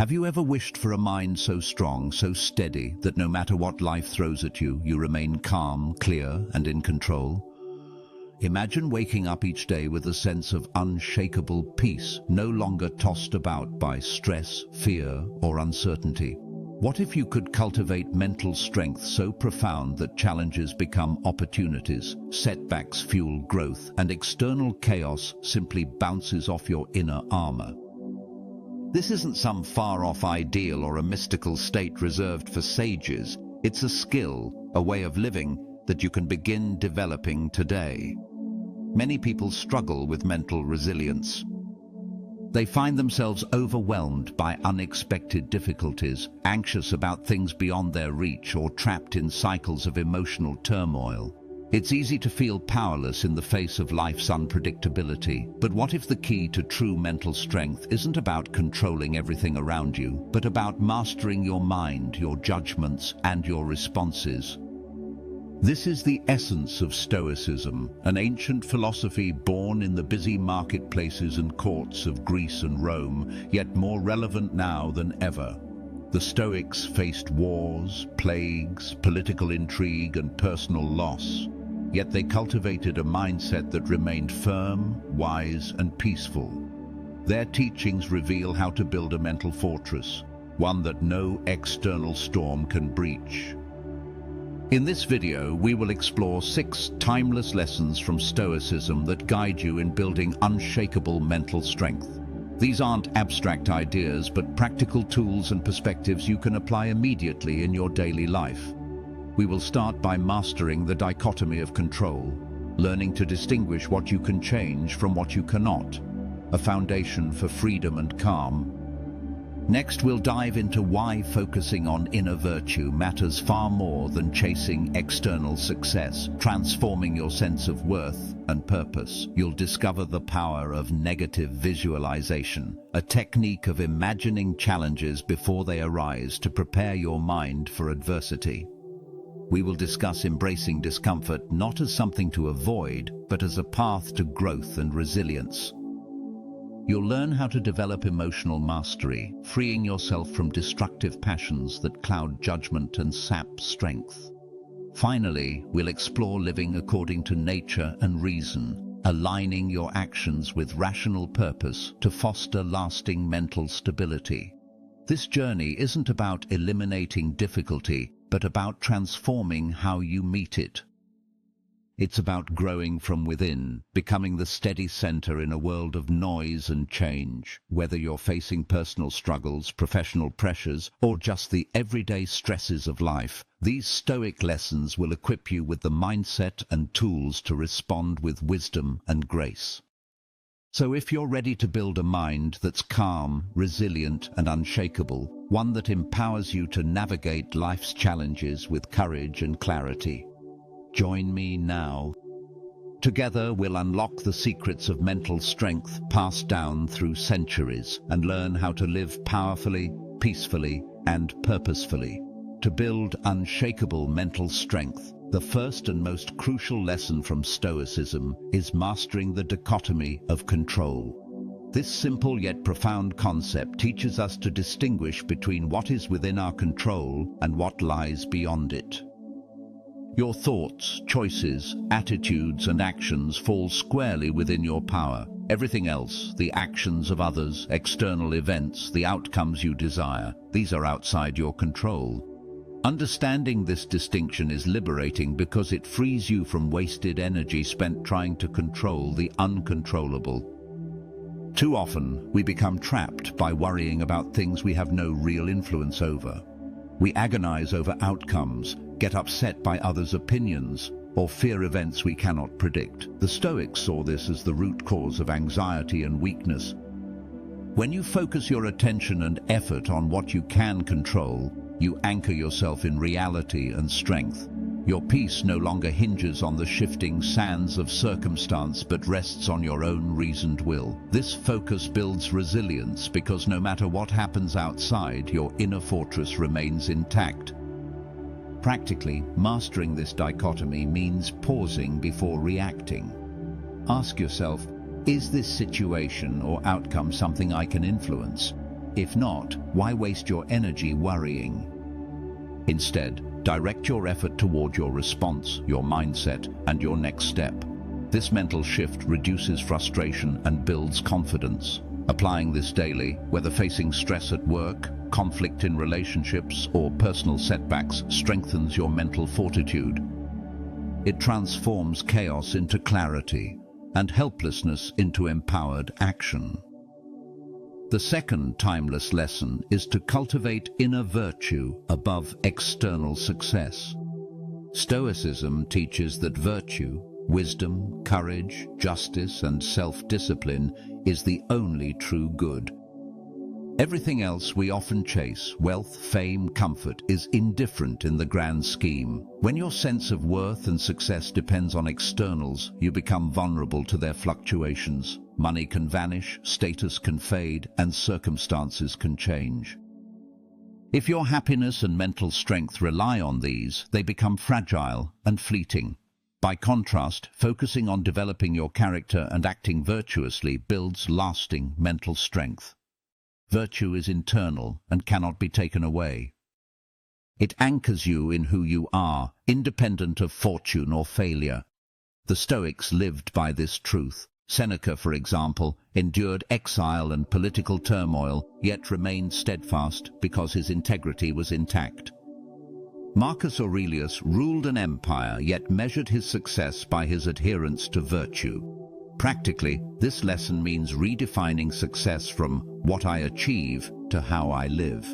Have you ever wished for a mind so strong, so steady, that no matter what life throws at you, you remain calm, clear, and in control? Imagine waking up each day with a sense of unshakable peace, no longer tossed about by stress, fear, or uncertainty. What if you could cultivate mental strength so profound that challenges become opportunities, setbacks fuel growth, and external chaos simply bounces off your inner armor? This isn't some far-off ideal or a mystical state reserved for sages. It's a skill, a way of living that you can begin developing today. Many people struggle with mental resilience. They find themselves overwhelmed by unexpected difficulties, anxious about things beyond their reach, or trapped in cycles of emotional turmoil. It's easy to feel powerless in the face of life's unpredictability. But what if the key to true mental strength isn't about controlling everything around you, but about mastering your mind, your judgments, and your responses? This is the essence of Stoicism, an ancient philosophy born in the busy marketplaces and courts of Greece and Rome, yet more relevant now than ever. The Stoics faced wars, plagues, political intrigue, and personal loss, yet they cultivated a mindset that remained firm, wise, and peaceful. Their teachings reveal how to build a mental fortress, one that no external storm can breach. In this video, we will explore 6 timeless lessons from Stoicism that guide you in building unshakable mental strength. These aren't abstract ideas, but practical tools and perspectives you can apply immediately in your daily life. We will start by mastering the dichotomy of control, learning to distinguish what you can change from what you cannot, a foundation for freedom and calm. Next, we'll dive into why focusing on inner virtue matters far more than chasing external success, transforming your sense of worth and purpose. You'll discover the power of negative visualization, a technique of imagining challenges before they arise to prepare your mind for adversity. We will discuss embracing discomfort not as something to avoid, but as a path to growth and resilience. You'll learn how to develop emotional mastery, freeing yourself from destructive passions that cloud judgment and sap strength. Finally, we'll explore living according to nature and reason, aligning your actions with rational purpose to foster lasting mental stability. This journey isn't about eliminating difficulty, but about transforming how you meet it. It's about growing from within, becoming the steady center in a world of noise and change. Whether you're facing personal struggles, professional pressures, or just the everyday stresses of life, these Stoic lessons will equip you with the mindset and tools to respond with wisdom and grace. So if you're ready to build a mind that's calm, resilient, and unshakable, one that empowers you to navigate life's challenges with courage and clarity, join me now. Together, we'll unlock the secrets of mental strength passed down through centuries and learn how to live powerfully, peacefully, and purposefully. To build unshakable mental strength, the first and most crucial lesson from Stoicism is mastering the dichotomy of control. This simple yet profound concept teaches us to distinguish between what is within our control and what lies beyond it. Your thoughts, choices, attitudes, and actions fall squarely within your power. Everything else, the actions of others, external events, the outcomes you desire, these are outside your control. Understanding this distinction is liberating because it frees you from wasted energy spent trying to control the uncontrollable. Too often, we become trapped by worrying about things we have no real influence over. We agonize over outcomes, get upset by others' opinions, or fear events we cannot predict. The Stoics saw this as the root cause of anxiety and weakness. When you focus your attention and effort on what you can control, you anchor yourself in reality and strength. Your peace no longer hinges on the shifting sands of circumstance but rests on your own reasoned will. This focus builds resilience because no matter what happens outside, your inner fortress remains intact. Practically, mastering this dichotomy means pausing before reacting. Ask yourself, is this situation or outcome something I can influence? If not, why waste your energy worrying? Instead, direct your effort toward your response, your mindset, and your next step. This mental shift reduces frustration and builds confidence. Applying this daily, whether facing stress at work, conflict in relationships, or personal setbacks, strengthens your mental fortitude. It transforms chaos into clarity and helplessness into empowered action. The second timeless lesson is to cultivate inner virtue above external success. Stoicism teaches that virtue, wisdom, courage, justice, and self-discipline is the only true good. Everything else we often chase, wealth, fame, comfort, is indifferent in the grand scheme. When your sense of worth and success depends on externals, you become vulnerable to their fluctuations. Money can vanish, status can fade, and circumstances can change. If your happiness and mental strength rely on these, they become fragile and fleeting. By contrast, focusing on developing your character and acting virtuously builds lasting mental strength. Virtue is internal and cannot be taken away. It anchors you in who you are, independent of fortune or failure. The Stoics lived by this truth. Seneca, for example, endured exile and political turmoil, yet remained steadfast because his integrity was intact. Marcus Aurelius ruled an empire, yet measured his success by his adherence to virtue. Practically, this lesson means redefining success from what I achieve to how I live.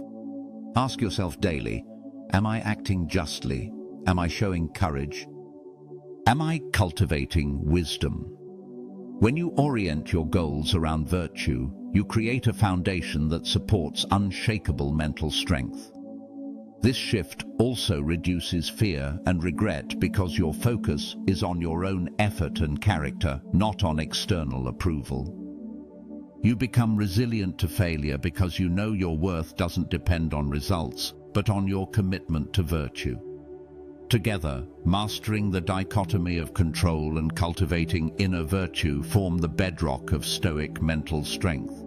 Ask yourself daily, am I acting justly? Am I showing courage? Am I cultivating wisdom? When you orient your goals around virtue, you create a foundation that supports unshakable mental strength. This shift also reduces fear and regret because your focus is on your own effort and character, not on external approval. You become resilient to failure because you know your worth doesn't depend on results, but on your commitment to virtue. Together, mastering the dichotomy of control and cultivating inner virtue form the bedrock of Stoic mental strength.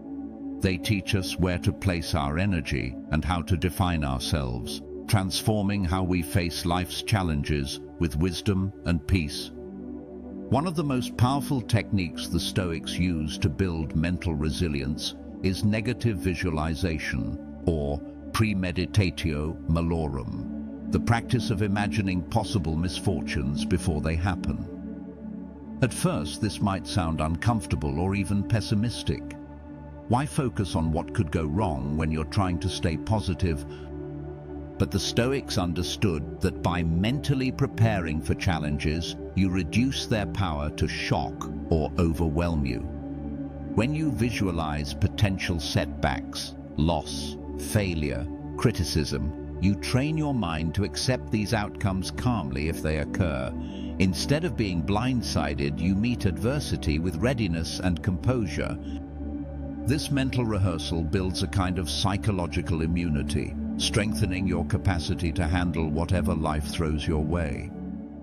They teach us where to place our energy and how to define ourselves, transforming how we face life's challenges with wisdom and peace. One of the most powerful techniques the Stoics use to build mental resilience is negative visualization, or premeditatio malorum, the practice of imagining possible misfortunes before they happen. At first, this might sound uncomfortable or even pessimistic. Why focus on what could go wrong when you're trying to stay positive? But the Stoics understood that by mentally preparing for challenges, you reduce their power to shock or overwhelm you. When you visualize potential setbacks, loss, failure, criticism, you train your mind to accept these outcomes calmly if they occur. Instead of being blindsided, you meet adversity with readiness and composure. This mental rehearsal builds a kind of psychological immunity, strengthening your capacity to handle whatever life throws your way.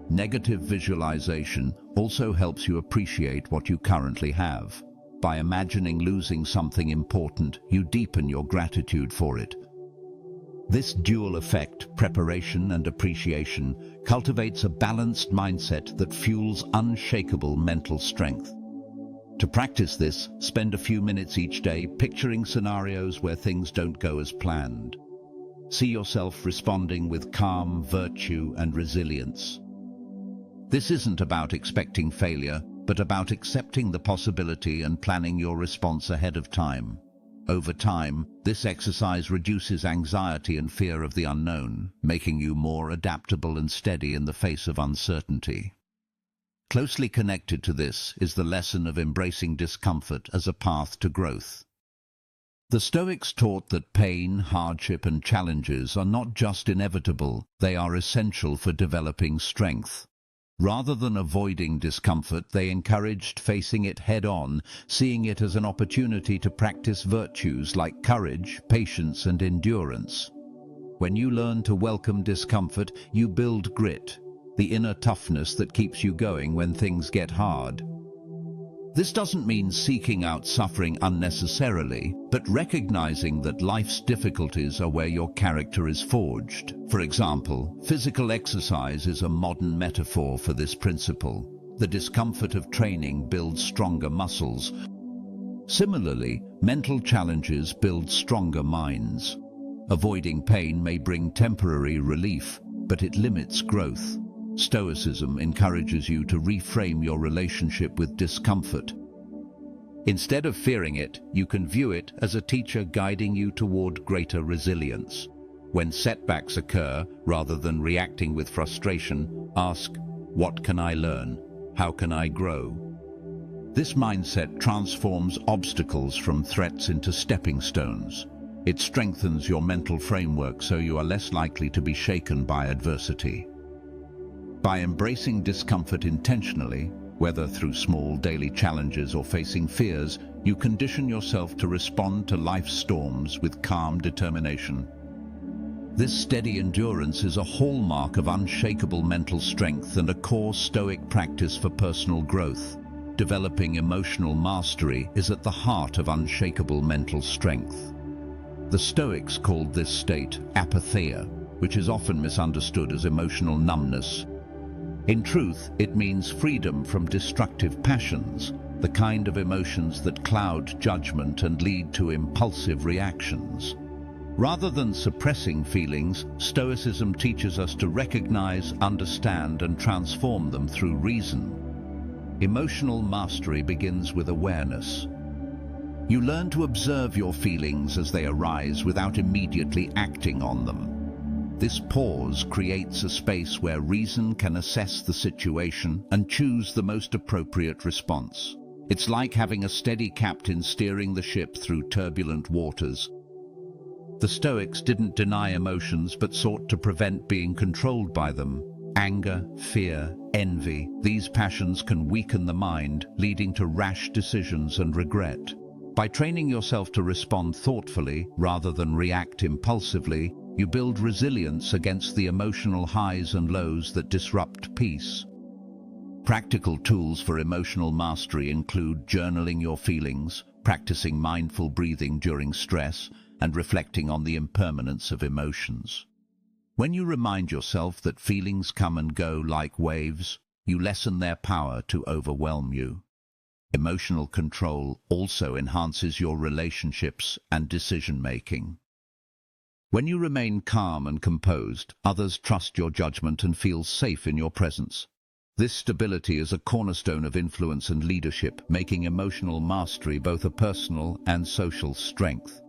Negative visualization also helps you appreciate what you currently have. By imagining losing something important, you deepen your gratitude for it. This dual effect, preparation and appreciation, cultivates a balanced mindset that fuels unshakable mental strength. To practice this, spend a few minutes each day picturing scenarios where things don't go as planned. See yourself responding with calm, virtue, and resilience. This isn't about expecting failure, but about accepting the possibility and planning your response ahead of time. Over time, this exercise reduces anxiety and fear of the unknown, making you more adaptable and steady in the face of uncertainty. Closely connected to this is the lesson of embracing discomfort as a path to growth. The Stoics taught that pain, hardship, and challenges are not just inevitable, they are essential for developing strength. Rather than avoiding discomfort, they encouraged facing it head-on, seeing it as an opportunity to practice virtues like courage, patience, and endurance. When you learn to welcome discomfort, you build grit, the inner toughness that keeps you going when things get hard. This doesn't mean seeking out suffering unnecessarily, but recognizing that life's difficulties are where your character is forged. For example, physical exercise is a modern metaphor for this principle. The discomfort of training builds stronger muscles. Similarly, mental challenges build stronger minds. Avoiding pain may bring temporary relief, but it limits growth. Stoicism encourages you to reframe your relationship with discomfort. Instead of fearing it, you can view it as a teacher guiding you toward greater resilience. When setbacks occur, rather than reacting with frustration, ask, "What can I learn? How can I grow?" This mindset transforms obstacles from threats into stepping stones. It strengthens your mental framework so you are less likely to be shaken by adversity. By embracing discomfort intentionally, whether through small daily challenges or facing fears, you condition yourself to respond to life's storms with calm determination. This steady endurance is a hallmark of unshakable mental strength and a core Stoic practice for personal growth. Developing emotional mastery is at the heart of unshakable mental strength. The Stoics called this state apatheia, which is often misunderstood as emotional numbness. In truth, it means freedom from destructive passions, the kind of emotions that cloud judgment and lead to impulsive reactions. Rather than suppressing feelings, Stoicism teaches us to recognize, understand, and transform them through reason. Emotional mastery begins with awareness. You learn to observe your feelings as they arise without immediately acting on them. This pause creates a space where reason can assess the situation and choose the most appropriate response. It's like having a steady captain steering the ship through turbulent waters. The Stoics didn't deny emotions but sought to prevent being controlled by them. Anger, fear, envy, these passions can weaken the mind, leading to rash decisions and regret. By training yourself to respond thoughtfully rather than react impulsively, you build resilience against the emotional highs and lows that disrupt peace. Practical tools for emotional mastery include journaling your feelings, practicing mindful breathing during stress, and reflecting on the impermanence of emotions. When you remind yourself that feelings come and go like waves, you lessen their power to overwhelm you. Emotional control also enhances your relationships and decision-making. When you remain calm and composed, others trust your judgment and feel safe in your presence. This stability is a cornerstone of influence and leadership, making emotional mastery both a personal and social strength.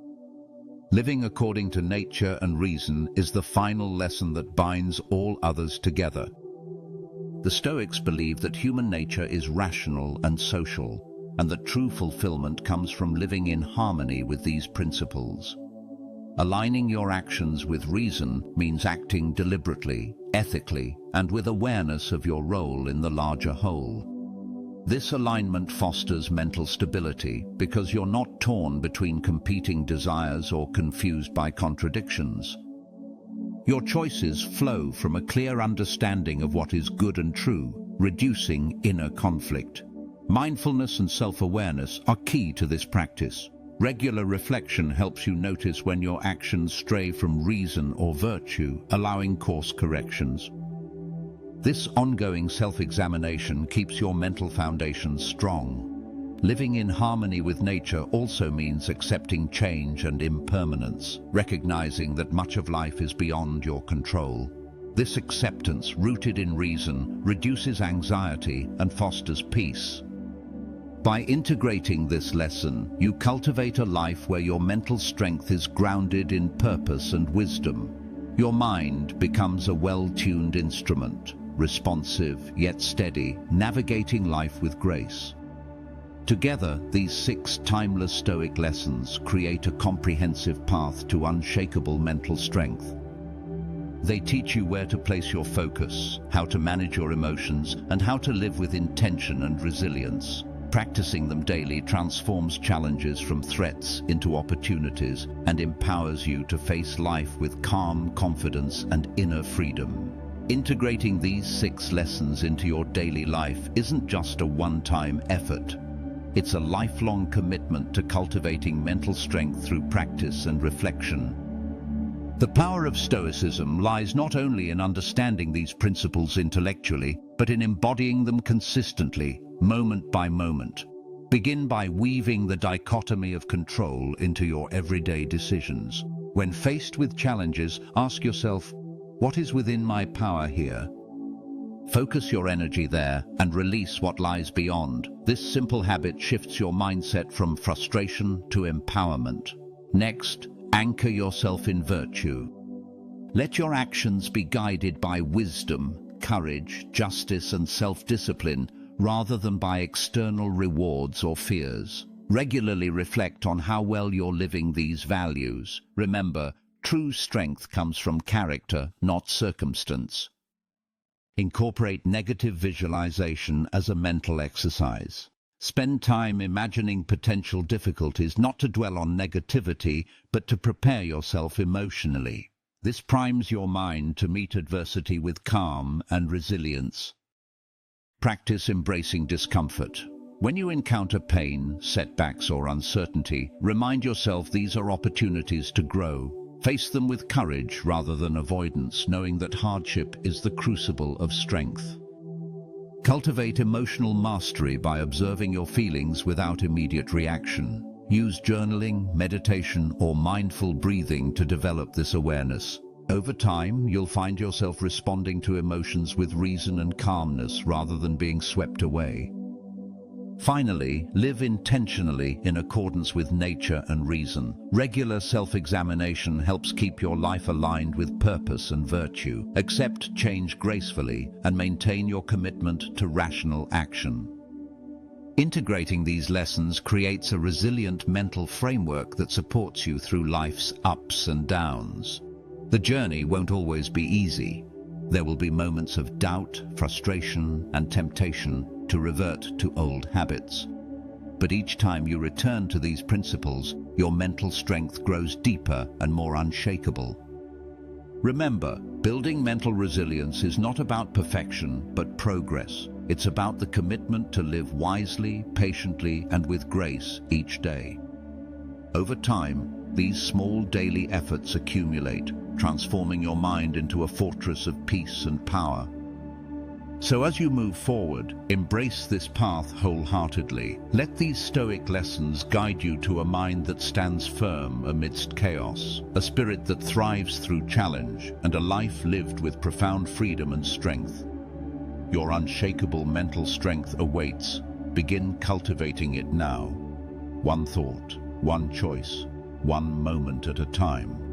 Living according to nature and reason is the final lesson that binds all others together. The Stoics believe that human nature is rational and social, and that true fulfillment comes from living in harmony with these principles. Aligning your actions with reason means acting deliberately, ethically, and with awareness of your role in the larger whole. This alignment fosters mental stability because you're not torn between competing desires or confused by contradictions. Your choices flow from a clear understanding of what is good and true, reducing inner conflict. Mindfulness and self-awareness are key to this practice. Regular reflection helps you notice when your actions stray from reason or virtue, allowing course corrections. This ongoing self-examination keeps your mental foundations strong. Living in harmony with nature also means accepting change and impermanence, recognizing that much of life is beyond your control. This acceptance, rooted in reason, reduces anxiety and fosters peace. By integrating this lesson, you cultivate a life where your mental strength is grounded in purpose and wisdom. Your mind becomes a well-tuned instrument, responsive yet steady, navigating life with grace. Together, these 6 timeless Stoic lessons create a comprehensive path to unshakable mental strength. They teach you where to place your focus, how to manage your emotions, and how to live with intention and resilience. Practicing them daily transforms challenges from threats into opportunities and empowers you to face life with calm confidence and inner freedom. Integrating these 6 lessons into your daily life isn't just a one-time effort. It's a lifelong commitment to cultivating mental strength through practice and reflection. The power of Stoicism lies not only in understanding these principles intellectually, but in embodying them consistently, moment by moment. Begin by weaving the dichotomy of control into your everyday decisions. When faced with challenges, ask yourself, what is within my power here? Focus your energy there and release what lies beyond. This simple habit shifts your mindset from frustration to empowerment. Next, anchor yourself in virtue. Let your actions be guided by wisdom, courage, justice, and self-discipline, rather than by external rewards or fears. Regularly reflect on how well you're living these values. Remember, true strength comes from character, not circumstance. Incorporate negative visualization as a mental exercise. Spend time imagining potential difficulties, not to dwell on negativity, but to prepare yourself emotionally. This primes your mind to meet adversity with calm and resilience. Practice embracing discomfort. When you encounter pain, setbacks, or uncertainty, remind yourself these are opportunities to grow. Face them with courage rather than avoidance, knowing that hardship is the crucible of strength. Cultivate emotional mastery by observing your feelings without immediate reaction. Use journaling, meditation, or mindful breathing to develop this awareness. Over time, you'll find yourself responding to emotions with reason and calmness rather than being swept away. Finally, live intentionally in accordance with nature and reason. Regular self-examination helps keep your life aligned with purpose and virtue. Accept change gracefully and maintain your commitment to rational action. Integrating these lessons creates a resilient mental framework that supports you through life's ups and downs. The journey won't always be easy. There will be moments of doubt, frustration, and temptation to revert to old habits. But each time you return to these principles, your mental strength grows deeper and more unshakable. Remember, building mental resilience is not about perfection, but progress. It's about the commitment to live wisely, patiently, and with grace each day. Over time, these small daily efforts accumulate, transforming your mind into a fortress of peace and power. So as you move forward, embrace this path wholeheartedly. Let these Stoic lessons guide you to a mind that stands firm amidst chaos, a spirit that thrives through challenge, and a life lived with profound freedom and strength. Your unshakable mental strength awaits. Begin cultivating it now. One thought, one choice, one moment at a time.